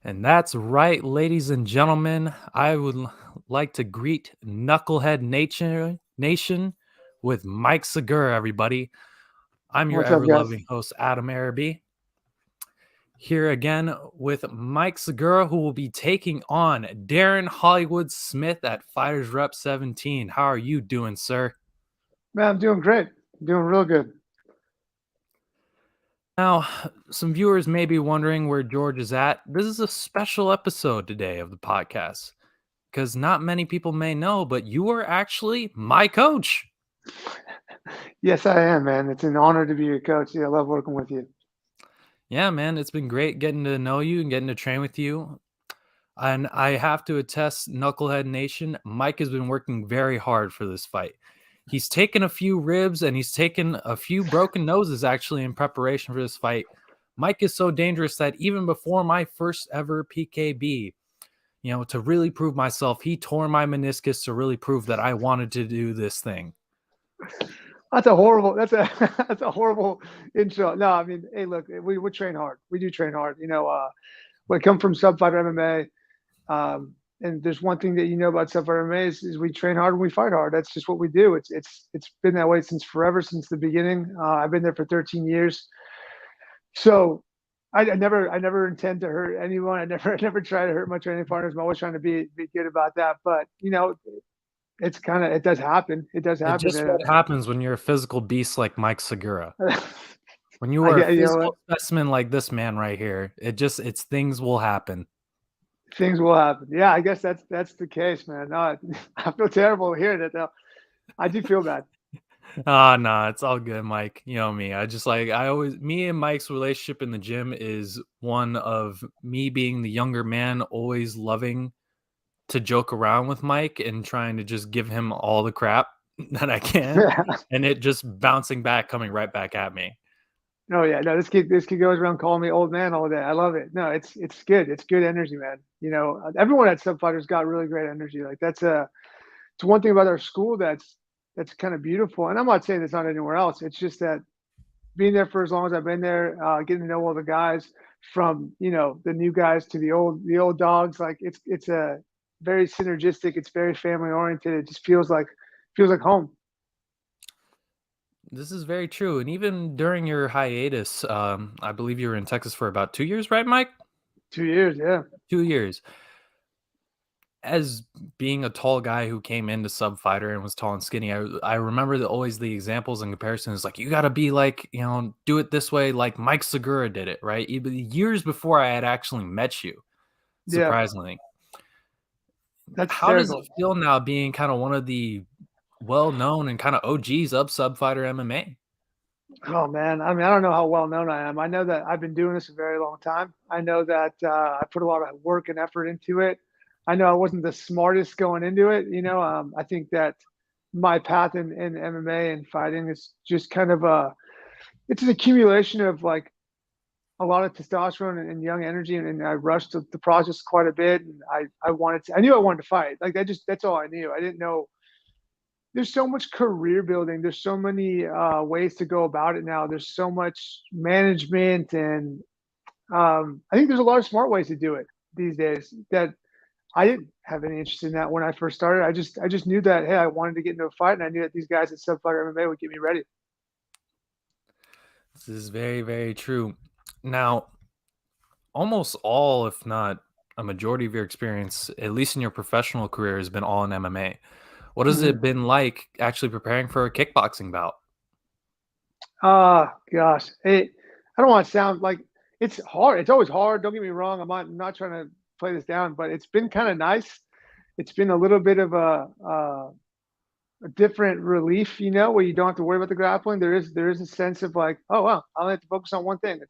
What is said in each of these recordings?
And that's right, ladies and gentlemen. I would like to greet Knucklehead Nation with Mike Segura, everybody. I'm your What's up, ever guys? loving host, Adam Araby, here again with Mike Segura, who will be taking on Darren Hollywood Smith at FightersRep 17. How are you doing, sir? Man, I'm doing great. I'm doing real good. Now, some viewers may be wondering where George is at. This is a special episode today of the podcast because not many people may know, but you are actually my coach. Yes, I am, man. It's an honor to be your coach. Yeah, I love working with you. Yeah, man, it's been great getting to know you and getting to train with you. And I have to attest, Knucklehead Nation, Mike has been working very hard for this fight. He's taken a few ribs and he's taken a few broken noses actually in preparation for this fight. Mike is so dangerous that even before my first ever PKB, to really prove myself, he tore my meniscus to really prove that I wanted to do this thing. That's a horrible. That's a that's a horrible intro. No, I mean, hey, look, we train hard. We do train hard. We come from sub fighter MMA, and there's one thing that you know about sub fighter MMA is we train hard and we fight hard. That's just what we do. It's been that way since forever, since the beginning. I've been there for 13 years. So I never intend to hurt anyone. I never try to hurt my training partners. I'm always trying to be good about that. But it does happen. It does It's happen. just what happens when you're a physical beast like Mike Segura. When you I are a get you know physical what specimen like this man right here, it's things will happen. things will happen. Yeah, I guess that's the case, man. No, I feel terrible hearing it though. I do feel bad. Ah, nah, it's all good, Mike. You know me. Me and Mike's relationship in the gym is one of me being the younger man, always loving to joke around with Mike and trying to just give him all the crap that I can, and it just bouncing back, coming right back at me. Oh yeah, no, this kid goes around calling me old man all day. I love it. No, it's good. It's good energy, man. Everyone at Subfighter's got really great energy. Like it's one thing about our school that's kind of beautiful. And I'm not saying it's not anywhere else. It's just that being there for as long as I've been there, getting to know all the guys from the new guys to the old dogs. Like it's a very synergistic. It's very family oriented. It just feels like home. This is very true. And even during your hiatus, I believe you were in Texas for about 2 years, right, Mike? 2 years, yeah. 2 years. As being a tall guy who came into sub fighter and was tall and skinny, I remember always the examples and comparisons like you got to be like, do it this way like Mike Segura did it, right? Even years before I had actually met you, Yeah, surprisingly. that's How does it hysterical. feel now being kind of one of the well-known and kind of OGs of sub fighter MMA? Oh man, I mean, I don't know how well known I am. I know that I've been doing this a very long time. I know that I put a lot of work and effort into it. I know I wasn't the smartest going into it. I think that my path in MMA and fighting is just kind of it's an accumulation of like a lot of testosterone and young energy, and I rushed the process quite a bit. And I knew I wanted to fight. Like that's all I knew. I didn't know there's so much career building. There's so many ways to go about it now. There's so much management, and I think there's a lot of smart ways to do it these days. That I didn't have any interest in that when I first started. I just knew that hey, I wanted to get into a fight, and I knew that these guys at Subfighter MMA would get me ready. This is very, very true. Now, almost all, if not a majority of your experience, at least in your professional career, has been all in MMA. What has Mm-hmm. it been like actually preparing for a kickboxing bout? Gosh, I don't want to sound like it's hard. It's always hard. Don't get me wrong. I'm not trying to play this down, but it's been kind of nice. It's been a little bit of a different relief, where you don't have to worry about the grappling. There is a sense of like, oh well, I only have to focus on one thing.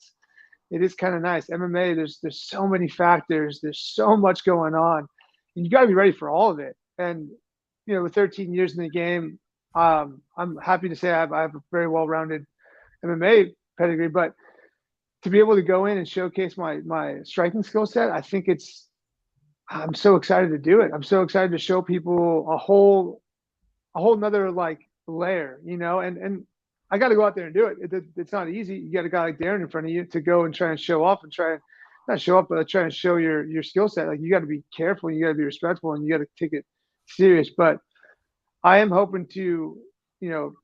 It is kind of nice. MMA, there's so many factors. There's so much going on, and you got to be ready for all of it. And with 13 years in the game, I'm happy to say I have a very well-rounded MMA pedigree. But to be able to go in and showcase my striking skill set, I think I'm so excited to do it. I'm so excited to show people a whole nother like layer, and I got to go out there and do it. It's not easy. You got a guy like Darren in front of you to go and try and show off and try and not show up, but trying to show your skill set. Like you got to be careful, and you got to be respectful, and you got to take it serious. But I am hoping to, you know,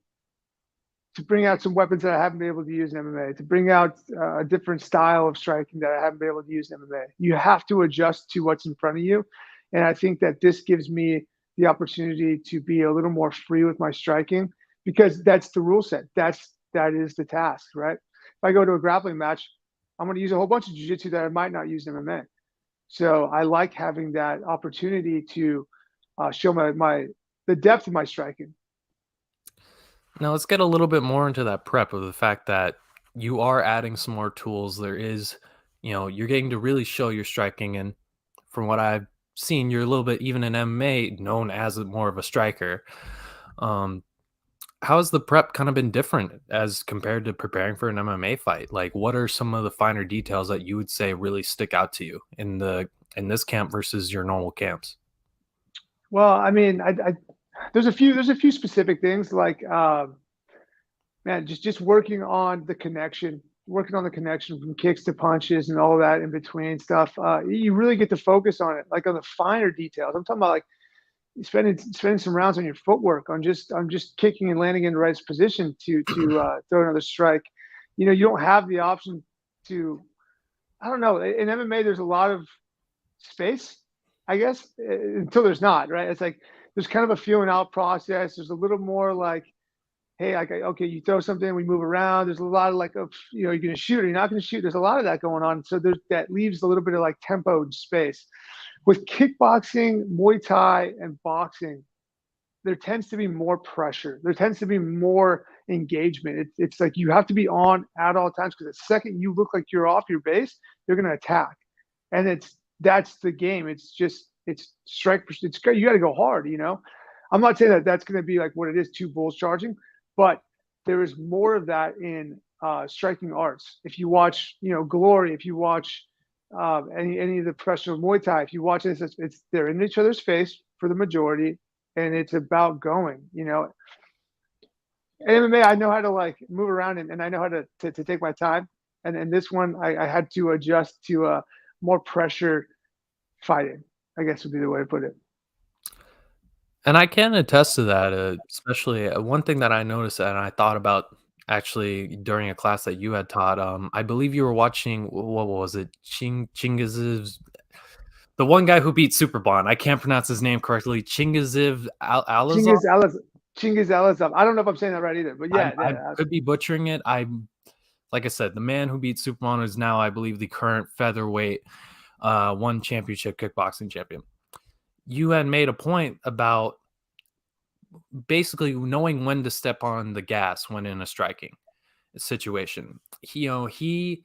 to bring out some weapons that I haven't been able to use in MMA, to bring out a different style of striking that I haven't been able to use in MMA. You have to adjust to what's in front of you. And I think that this gives me the opportunity to be a little more free with my striking because that's the rule set. That is the task, right? If I go to a grappling match, I'm going to use a whole bunch of jiu-jitsu that I might not use in MMA. So I like having that opportunity to show the depth of my striking. Now let's get a little bit more into that prep of the fact that you are adding some more tools. There is, you're getting to really show your striking. And from what I've seen, you're a little bit, even in MMA, known as more of a striker. How's the prep kind of been different as compared to preparing for an MMA fight? Like, what are some of the finer details that you would say really stick out to you in this camp versus your normal camps? Well, I mean, there's a few specific things like man, just working on the connection from kicks to punches and all that in between stuff. You really get to focus on it, like on the finer details. I'm talking about like spending some rounds on your footwork, on just kicking and landing in the right position to throw another strike. You know, you don't have the option to. I don't know. In MMA, there's a lot of space, I guess, until there's not. Right? It's like there's kind of a feeling out process. There's a little more like, hey, like, okay, you throw something, we move around. There's a lot of like, you're going to shoot or you're not going to shoot. There's a lot of that going on. So that leaves a little bit of like tempo and space. With kickboxing, Muay Thai, and boxing, there tends to be more pressure. There tends to be more engagement. It's like you have to be on at all times because the second you look like you're off your base, they're going to attack. And that's the game. It's strike. It's great. You got to go hard, you know? I'm not saying that that's going to be like what it is, two bulls charging, but there is more of that in striking arts. If you watch, Glory, if you watch any of the professional Muay Thai, if you watch this, they're in each other's face for the majority, and it's about going. In MMA, I know how to like move around and I know how to take my time. And this one, I had to adjust to more pressure fighting, I guess would be the way to put it. And I can attest to that, especially one thing that I noticed and I thought about actually during a class that you had taught. I believe you were watching, what was it? Chingiz's, the one guy who beat Superbond. I can't pronounce his name correctly. Chingiziv Alazov? Chingiz Alazov. I don't know if I'm saying that right either, but yeah. I could be butchering it. Like I said, the man who beat Superbond is now, I believe, the current featherweight one championship kickboxing champion. You had made a point about basically knowing when to step on the gas when in a striking situation. He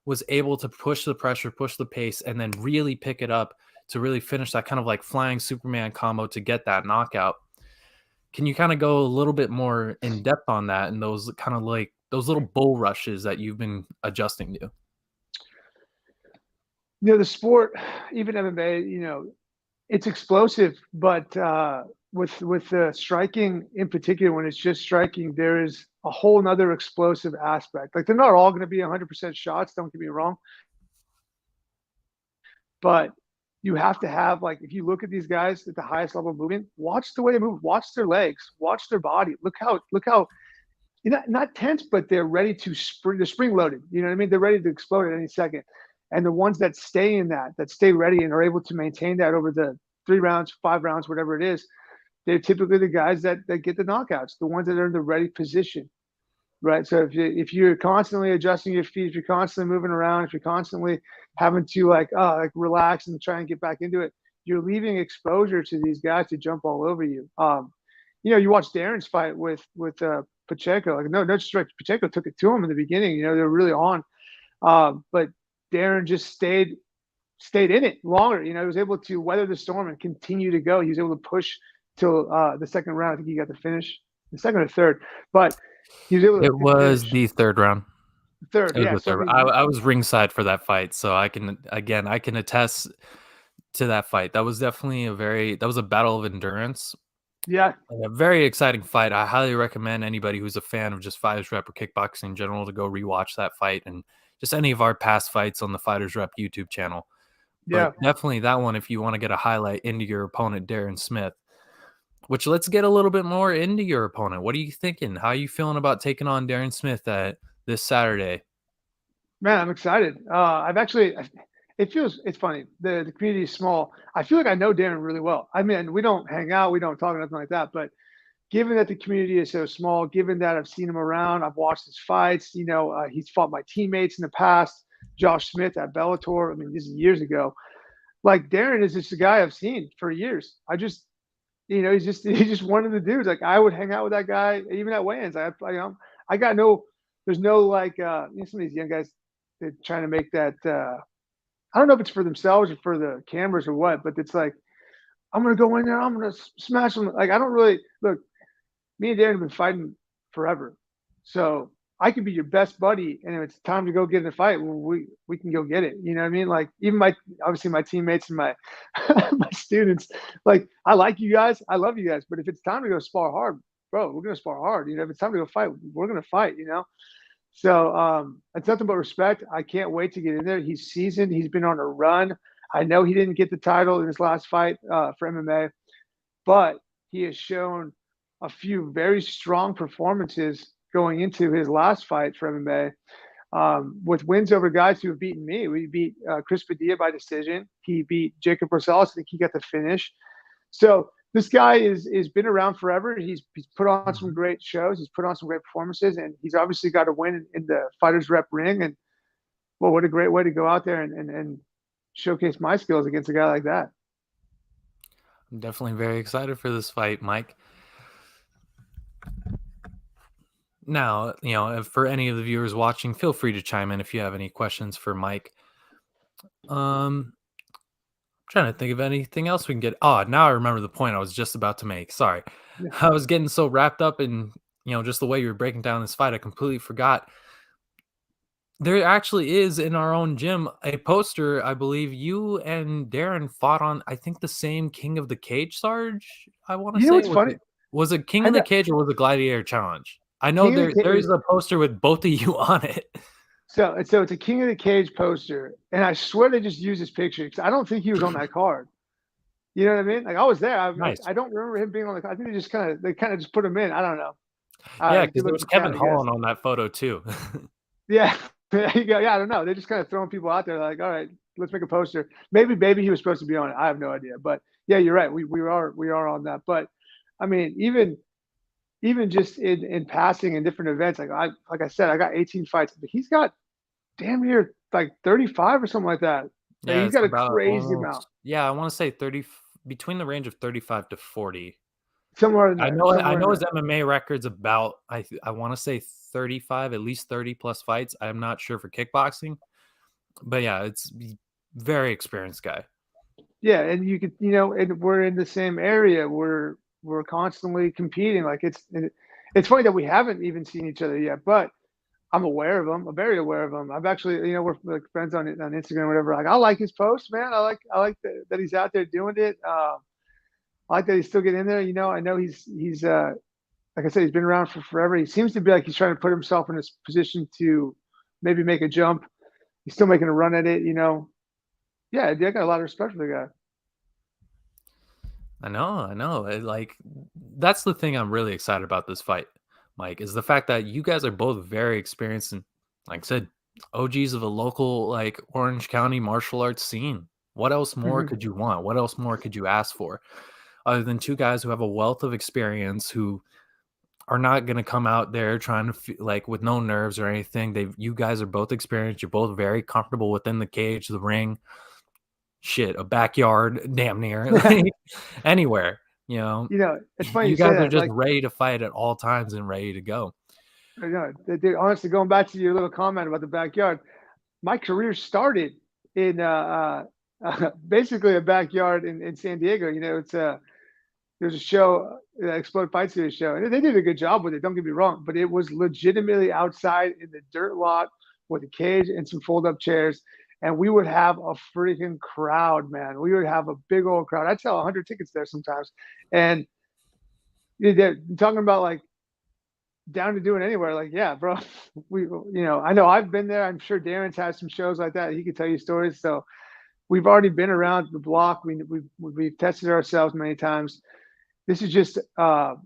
was able to push the pressure, push the pace, and then really pick it up to really finish that kind of like flying Superman combo to get that knockout. Can you kind of go a little bit more in depth on that and those kind of like those little bull rushes that you've been adjusting to? The sport, even MMA, it's explosive, but with striking in particular, when it's just striking, there is a whole nother explosive aspect. Like they're not all going to be 100% shots. Don't get me wrong, but you have to have, like, if you look at these guys at the highest level of movement, watch the way they move, watch their legs, watch their body. Look how not tense, but they're ready to spring. They're spring loaded. You know what I mean? They're ready to explode at any second. And the ones that stay in that stay ready and are able to maintain that over the 3 rounds, 5 rounds, whatever it is, they're typically the guys that get the knockouts, the ones that are in the ready position, right? So if you're constantly adjusting your feet, if you're constantly moving around, if you're constantly having to like relax and try and get back into it, you're leaving exposure to these guys to jump all over you. You watch Darren's fight with Pacheco. Like no disrespect, Pacheco took it to him in the beginning. They were really on, but Darren just stayed in it longer. He was able to weather the storm and continue to go. He was able to push till the second round. I think he got the finish, the second or third, but he was able to. It was the third round. Third, yeah. So I was ringside for that fight, so I can attest to that fight. That was definitely that was a battle of endurance. Yeah. A very exciting fight. I highly recommend anybody who's a fan of just FightersRep or kickboxing in general to go rewatch that fight and just any of our past fights on the Fighters Rep YouTube channel. But Yeah, definitely that one if you want to get a highlight into your opponent, Darren Smith. Which let's get a little bit more into your opponent. What are you thinking? How are you feeling about taking on Darren Smith at this Saturday? man, I'm excited. It's funny. The community is small. I feel like I know Darren really well. I mean, we don't hang out, we don't talk, nothing like that. But given that the community is so small, given that I've seen him around, I've watched his fights. He's fought my teammates in the past, Josh Smith at Bellator. I mean, this is years ago. Like Darren is just a guy I've seen for years. He's just one of the dudes. Like I would hang out with that guy even at weigh-ins. I got no. There's no like some of these young guys they're trying to make that. I don't know if it's for themselves or for the cameras or what, but it's like I'm gonna go in there. I'm gonna smash them. Like I don't really look. Me and Darren have been fighting forever, so I could be your best buddy, and if it's time to go get in a fight, well, we can go get it. You know what I mean? Like even obviously my teammates and my my students, like I like you guys, I love you guys, but if it's time to go spar hard, bro, we're gonna spar hard. If it's time to go fight, we're gonna fight. So it's nothing but respect. I can't wait to get in there. He's seasoned. He's been on a run. I know he didn't get the title in his last fight for MMA, but he has shown a few very strong performances going into his last fight for MMA with wins over guys who have beaten me. We beat Chris Padilla by decision. He beat Jacob Rosales. I think he got the finish. So this guy is been around forever. He's put on some great shows. He's put on some great performances, and he's obviously got a win in the Fighters Rep ring. And well, what a great way to go out there and showcase my skills against a guy like that. I'm definitely very excited for this fight, Mike. Now, for any of the viewers watching, feel free to chime in if you have any questions for Mike. Trying to think of anything else we can get. Oh, now I remember the point I was just about to make. Sorry. Yeah. I was getting so wrapped up in, just the way you were breaking down this fight. I completely forgot. There actually is in our own gym a poster. I believe you and Darren fought on, I think, the same King of the Cage, Sarge. I want to You know say what's funny? was it King I of the know Cage or was it Gladiator Challenge? I know King of the there Cage. is a poster with both of you on it. So it's a King of the Cage poster, and I swear they just used his picture because I don't think he was on that card. You know what I mean? Like I was there. Nice. I don't remember him being on the. I think they kind of just put him in. I don't know. Yeah, Good because there luck was in the chat, Kevin I guess. Holland on that photo too. Yeah, there you go. Yeah, I don't know. They're just kind of throwing people out there. Like, all right, let's make a poster. Maybe he was supposed to be on it. I have no idea. But yeah, you're right. We are on that. But I mean, even just in passing in different events, like I said, I got 18 fights, but he's got damn near like 35 or something like that. Like, Yeah, he's it's got a about crazy amount. almost. Yeah, I want to say 30, between the range of 35 to 40. Somewhere in I there. know I Somewhere in know his there. MMA record's about I want to say 35, at least 30 plus fights. I'm not sure for kickboxing, but yeah, it's very experienced guy. Yeah, and you could, and we're in the same area. We're constantly competing. Like it's funny that we haven't even seen each other yet, but I'm aware of him. I'm very aware of him. I've actually, we're like friends on Instagram, or whatever. Like I like his posts, man. I like that he's out there doing it. I like that he's still getting in there. I know he's like I said, he's been around for forever. He seems to be like he's trying to put himself in this position to maybe make a jump. He's still making a run at it. Yeah, I got a lot of respect for the guy. I know. Like that's the thing I'm really excited about this fight, Mike, is the fact that you guys are both very experienced and, like I said, OGs of a local like Orange County martial arts scene. What else more Mhm. could you want? What else more could you ask for, other than two guys who have a wealth of experience who are not going to come out there trying to like with no nerves or anything. You guys are both experienced. You're both very comfortable within the cage, the ring, shit, a backyard, damn near like, anywhere. It's funny You you say guys are that. just Like, ready to fight at all times and ready to go. dude, honestly, going back to your little comment about the backyard, my career started in basically a backyard in San Diego. There's a show, Explode Fight Series show, and they did a good job with it. Don't get me wrong, but it was legitimately outside in the dirt lot with a cage and some fold-up chairs, and we would have a freaking crowd, man. We would have a big old crowd. I'd sell 100 tickets there sometimes, and they're talking about like down to do it anywhere. Like, yeah, bro, I know I've been there. I'm sure Darren's had some shows like that. He could tell you stories. So we've already been around the block. We've tested ourselves many times. This is just a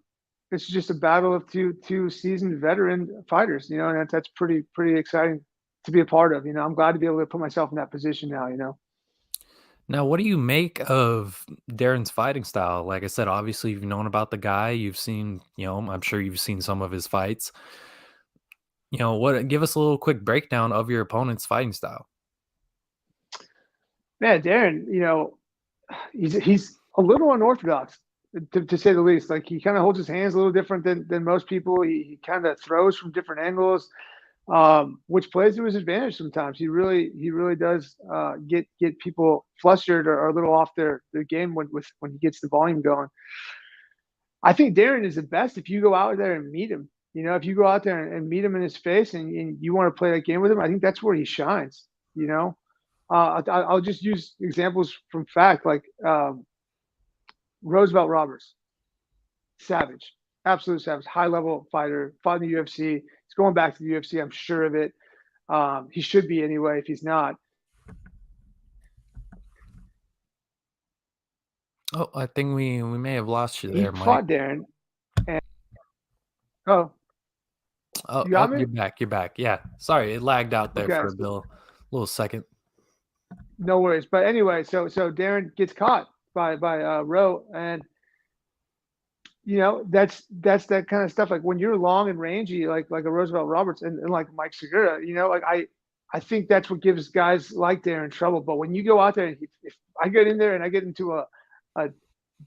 battle of two seasoned veteran fighters, and that's pretty exciting to be a part of. I'm glad to be able to put myself in that position now. Now, what do you make of Darren's fighting style? Like I said, obviously you've known about the guy. You've seen, I'm sure you've seen some of his fights. What? Give us a little quick breakdown of your opponent's fighting style. Man, Darren, he's a little unorthodox, to say the least. Like, he kind of holds his hands a little different than most people. He kind of throws from different angles, which plays to his advantage sometimes. He really does get people flustered or a little off their game when he gets the volume going. I think Darren is the best if you go out there and meet him. If you go out there and meet him in his face and you want to play that game with him, I think that's where he shines. I'll just use examples from fact, like Roosevelt Roberts, savage, absolute savage, high level fighter, fought in the UFC. He's going back to the UFC. I'm sure of it. He should be anyway. If he's not, Oh, I think we may have lost you he there, Mike. fought Darren. And oh, Oh, you got me? you're back. You're back. Yeah. Sorry, it lagged out there Okay, for a little second. no worries. But anyway, so Darren gets caught by Roe, and that's that kind of stuff. Like, when you're long and rangy, like a Roosevelt Roberts and like Mike Segura, like I think that's what gives guys like Darren trouble. But when you go out there, and if I get in there and I get into a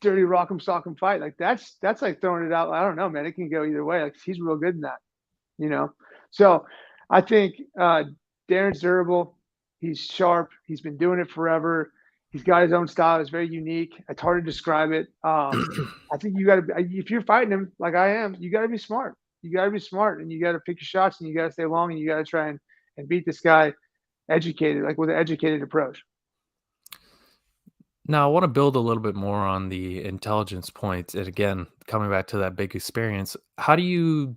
dirty rock'em sock'em fight, like that's like throwing it out. I don't know, man. It can go either way. Like, he's real good in that, you know. So I think Darren's durable. He's sharp. He's been doing it forever. He's got his own style. It's very unique. It's hard to describe it. I think you got to, if you're fighting him like I am, you got to be smart. You got to be smart, and you got to pick your shots, and you got to stay long, and you got to try and beat this guy educated, like with an educated approach. Now, I want to build a little bit more on the intelligence point. And again, coming back to that big experience, how do you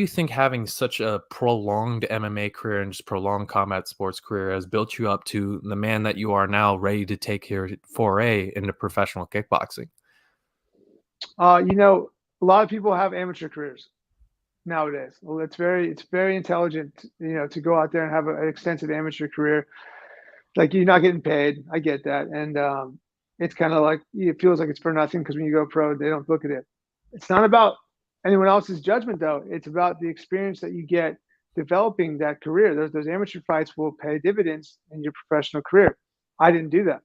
think having such a prolonged MMA career and just prolonged combat sports career has built you up to the man that you are now, ready to take your foray into professional kickboxing? A lot of people have amateur careers nowadays. Well, it's very intelligent, to go out there and have an extensive amateur career. Like, you're not getting paid. I get that, and it's kind of like it feels like it's for nothing, because when you go pro, they don't look at it. It's not about anyone else's judgment, though. It's about the experience that you get developing that career. Those amateur fights will pay dividends in your professional career. I didn't do that.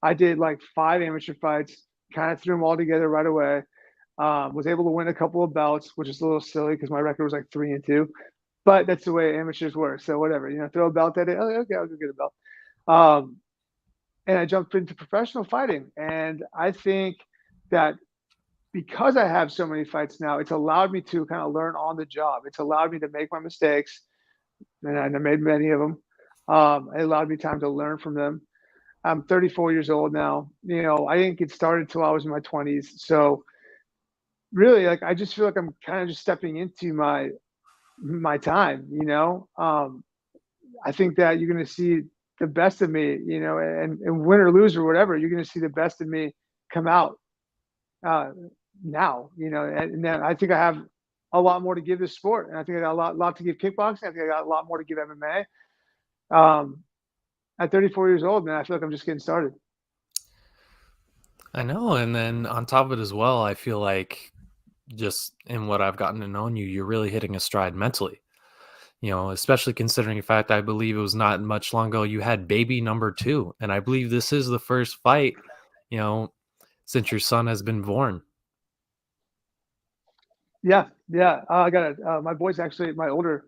I did like 5 amateur fights, kind of threw them all together right away. Was able to win a couple of belts, which is a little silly because my record was like 3-2. But that's the way amateurs work. So whatever, throw a belt at it. Oh, okay, I'll go get a belt. Um, and I jumped into professional fighting, and I think that because I have so many fights now, it's allowed me to kind of learn on the job. It's allowed me to make my mistakes, and I made many of them. It allowed me time to learn from them. I'm 34 years old now. I didn't get started till I was in my 20s. So really, like, I just feel like I'm kind of just stepping into my time. I think that you're going to see the best of me, and win or lose or whatever, you're going to see the best of me come out uh, now, and then I think I have a lot more to give this sport, and I think I got a lot to give kickboxing. I think I got a lot more to give MMA. At 34 years old, man, I feel like I'm just getting started. I know. And then on top of it as well, I feel like just in what I've gotten to know you, you're really hitting a stride mentally. Especially considering the fact I believe it was not much long ago you had baby number 2. And I believe this is the first fight, you know, since your son has been born. Yeah, yeah. I got it. My boy's actually my older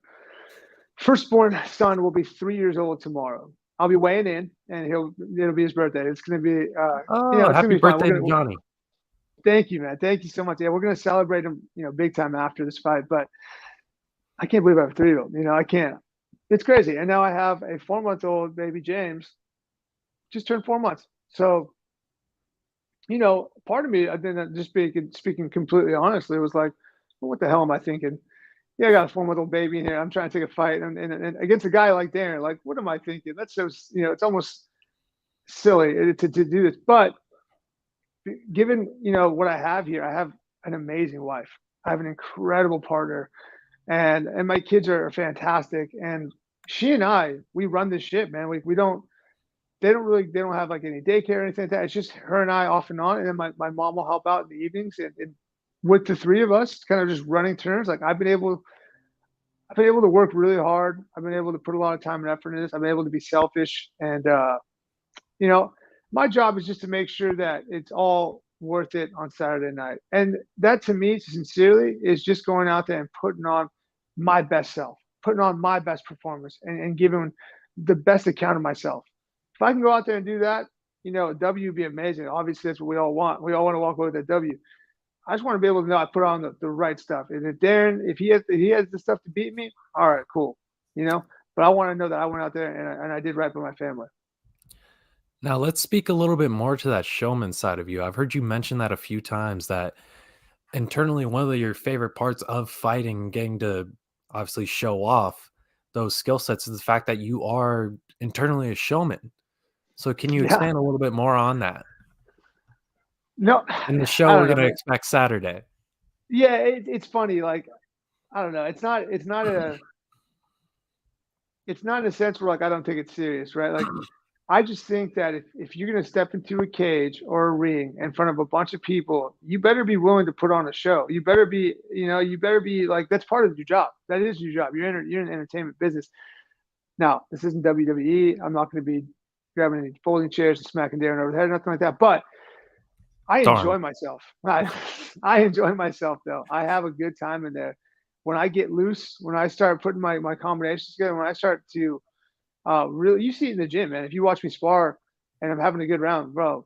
firstborn son will be 3 years old tomorrow. I'll be weighing in, and it'll be his birthday. It's gonna be Oh, it's gonna happy be fun. birthday to Johnny. Thank you, man. Thank you so much. Yeah, we're gonna celebrate him, big time after this fight. But I can't believe I have a 3-year-old. I can't. It's crazy. And now I have a 4-month-old baby, James, just turned 4 months. So, part of me, I think, that just speaking completely honestly, was like, what the hell am I thinking? Yeah, I got a 4-month-old baby in here. I'm trying to take a fight and against a guy like Darren. Like, what am I thinking? That's so, it's almost silly to do this. But given, what I have here, I have an amazing wife. I have an incredible partner, and my kids are fantastic. And she and I, we run this ship, man. We don't. They don't have like any daycare or anything like that. It's just her and I off and on, and then my mom will help out in the evenings, and with the three of us, kind of just running turns. Like I've been able to work really hard. I've been able to put a lot of time and effort in this. I've been able to be selfish, and you know, my job is just to make sure that it's all worth it on Saturday night. And that to me, sincerely, is just going out there and putting on my best self, putting on my best performance, and giving the best account of myself. If I can go out there and do that, a W would be amazing. Obviously, that's what we all want. We all want to walk away with a W. I just want to be able to know I put on the right stuff. And if Darren, if he has the stuff to beat me, all right, cool. But I want to know that I went out there and I did right by my family. Now let's speak a little bit more to that showman side of you. I've heard you mention that a few times that internally one of your favorite parts of fighting, getting to obviously show off those skill sets is the fact that you are internally a showman. So can you Yeah. expand a little bit more on that? No, In the I show don't we're know, gonna man. expect Saturday. Yeah, it's funny. Like, I don't know. It's not in a sense where like I don't take it serious, right? Like, I just think that if you're gonna step into a cage or a ring in front of a bunch of people, you better be willing to put on a show. You better be like that's part of your job. That is your job. You're in the entertainment business. Now, this isn't WWE. I'm not going to be grabbing any folding chairs and smacking Darren over the head, nothing like that. But I Darn. enjoy myself. I enjoy myself though. I have a good time in there. When I get loose, when I start putting my combinations together, when I start to really, you see it in the gym, man. If you watch me spar and I'm having a good round, bro,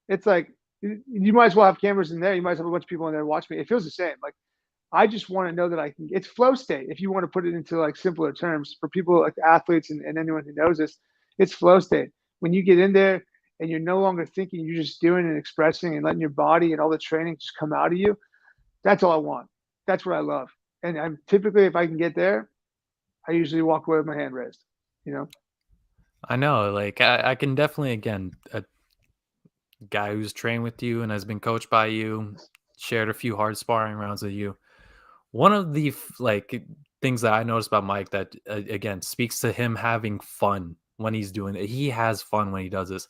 it's like you might as well have cameras in there. You might as well have a bunch of people in there watch me. It feels the same. Like I just want to know that I can. It's flow state. If you want to put it into like simpler terms for people like athletes and anyone who knows this, it's flow state. When you get in there and you're no longer thinking, you're just doing and expressing and letting your body and all the training just come out of you. That's all I want. That's what I love. And I'm typically, if I can get there, I usually walk away with my hand raised. You know. I know, like I can definitely again a guy who's trained with you and has been coached by you, shared a few hard sparring rounds with you. One of the like things that I noticed about Mike that again speaks to him having fun when he's doing it. He has fun when he does this.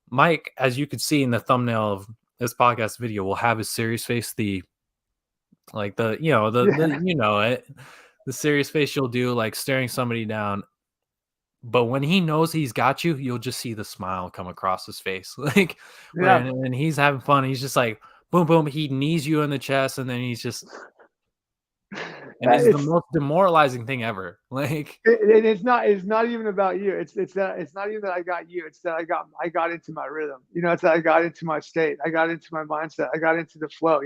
Mike, as you could see in the thumbnail of this podcast video, will have his serious face, the like the Yeah. it, the serious face you'll do, like staring somebody down. But when he knows he's got you, you'll just see the smile come across his face. Like Yeah. when he's having fun, he's just like boom, boom. He knees you in the chest, and then he's just and it's the It's most demoralizing thing ever. Like it's not even about you. It's not even that I got you. It's that I got into my rhythm. It's that I got into my state. I got into my mindset. I got into the flow.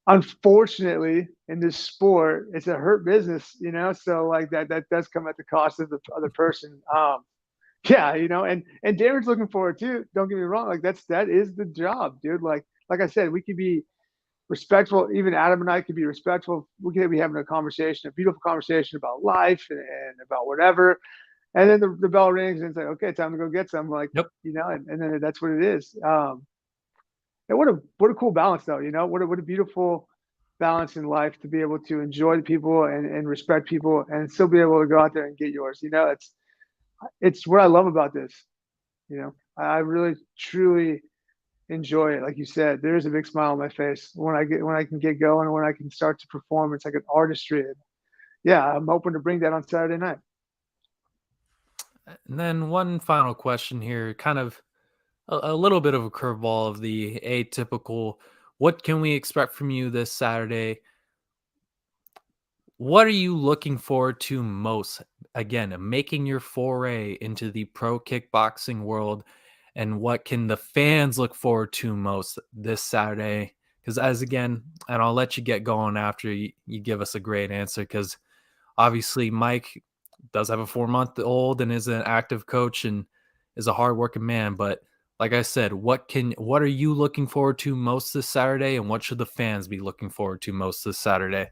Unfortunately, in this sport, it's a hurt business. So like that does come at the cost of the other person. Yeah, and Darren's looking forward too. Don't get me wrong. Like that is the job, dude. Like I said, we could be respectful. Even Adam and I could be respectful. We could be having a conversation, a beautiful conversation about life and about whatever. And then the bell rings and it's like, okay, time to go get some. Like, yep. and then that's what it is. And what a cool balance though. What a beautiful balance in life to be able to enjoy the people and respect people and still be able to go out there and get yours. It's what I love about this. I really truly enjoy it. Like you said, there is a big smile on my face when I can get going and when I can start to perform. It's like an artistry. And yeah, I'm hoping to bring that on Saturday night. And then one final question here, kind of a little bit of a curveball of the atypical. What can we expect from you this Saturday? What are you looking forward to most? Again, making your foray into the pro kickboxing world, and what can the fans look forward to most this Saturday? Because and I'll let you get going after you give us a great answer. Because obviously, Mike does have a 4-month-old and is an active coach and is a hardworking man. But like I said, what are you looking forward to most this Saturday, and what should the fans be looking forward to most this Saturday?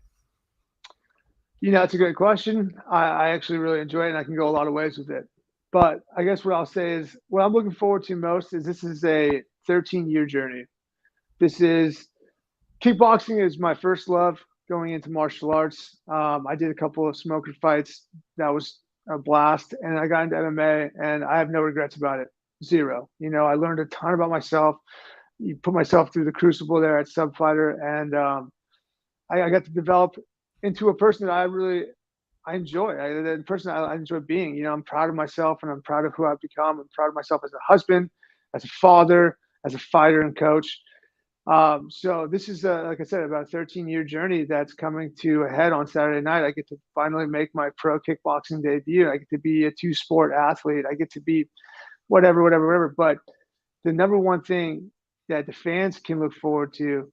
It's a great question. I actually really enjoy it, and I can go a lot of ways with it. But I guess what I'll say is what I'm looking forward to most is this is a 13-year journey. This is kickboxing is my first love going into martial arts. I did a couple of smoker fights. That was a blast. And I got into MMA, and I have no regrets about it. Zero. I learned a ton about myself. You put myself through the crucible there at Subfighter, and I got to develop into a person that I enjoy. The person I enjoy being. I'm proud of myself, and I'm proud of who I've become. I'm proud of myself as a husband, as a father, as a fighter and coach. So this is, like I said, about a 13-year journey that's coming to a head on Saturday night. I get to finally make my pro kickboxing debut. I get to be a two-sport athlete. I get to be whatever. But the number one thing that the fans can look forward to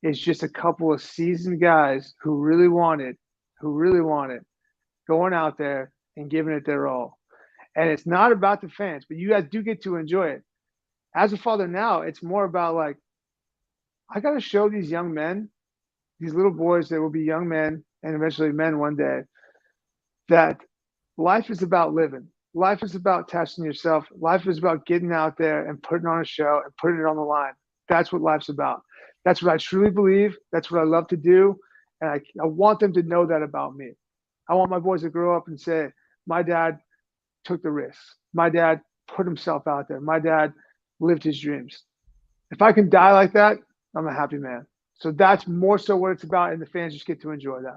is just a couple of seasoned guys who really want it, going out there and giving it their all. And it's not about the fans, but you guys do get to enjoy it. As a father now, it's more about like, I got to show these young men, these little boys that will be young men and eventually men one day, that life is about living. Life is about testing yourself. Life is about getting out there and putting on a show and putting it on the line. That's what life's about. That's what I truly believe. That's what I love to do. And I want them to know that about me. I want my boys to grow up and say, my dad took the risks. My dad put himself out there. My dad lived his dreams. If I can die like that, I'm a happy man. So that's more so what it's about, and the fans just get to enjoy that.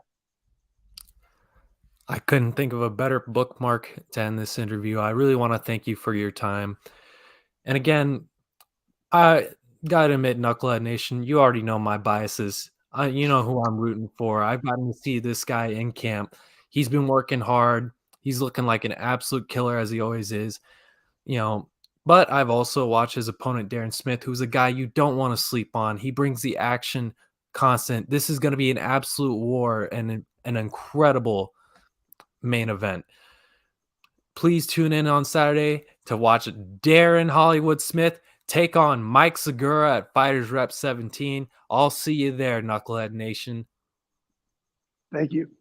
I couldn't think of a better bookmark to end this interview. I really want to thank you for your time. And again, I gotta admit, Knucklehead Nation, you already know my biases. You know who I'm rooting for. I've gotten to see this guy in camp. He's been working hard. He's looking like an absolute killer as he always is. But I've also watched his opponent, Darren Smith, who's a guy you don't want to sleep on. He brings the action constant. This is going to be an absolute war and an incredible main event. Please tune in on Saturday to watch Darren Hollywood Smith take on Mike Segura at FightersRep 17. I'll see you there, Knucklehead Nation. Thank you.